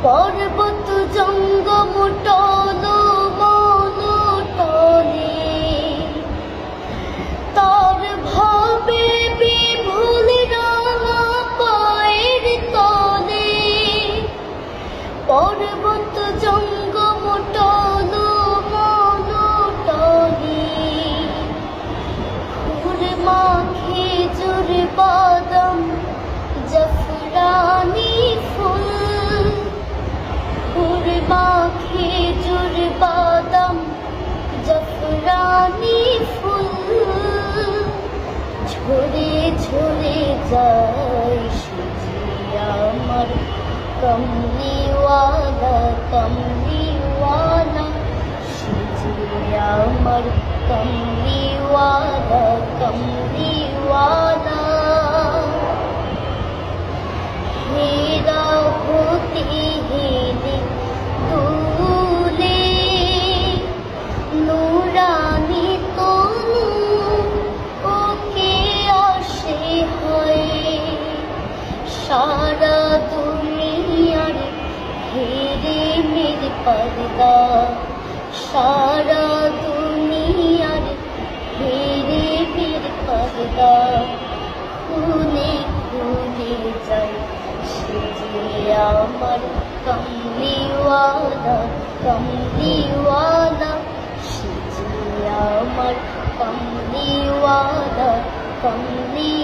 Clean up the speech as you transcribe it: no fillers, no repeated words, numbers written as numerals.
পর্বত জঙ্গম টল মন টলে তার ভাবে বিভুল রাঙা পায়ের তলে। পর্বত জঙ্গম টল মন টলে খুরমা খেজুর বাদাম জাফরানি ফুল। খুরমা খেজুর বাদাম জাফরানি ফুল ঝরে ঝরে যায় সেজে আমার কমলিওয়ালা কমলিওয়ালা সেজে আমার কমলিওয়ালা কমলিওয়ালা। হেরা হতে হেলে দুলে নুরানি তনু ওকে আসে হয়। সারা দুনিয়ার হেরে মেরে পর্দা, সারা দুনিয়ার হেরে মেরে পর্দা খুলে খুলে যায় সেজে আমার কমলিওয়ালা কমলিওয়ালা সেজে আমার কমলিওয়ালা কমলি।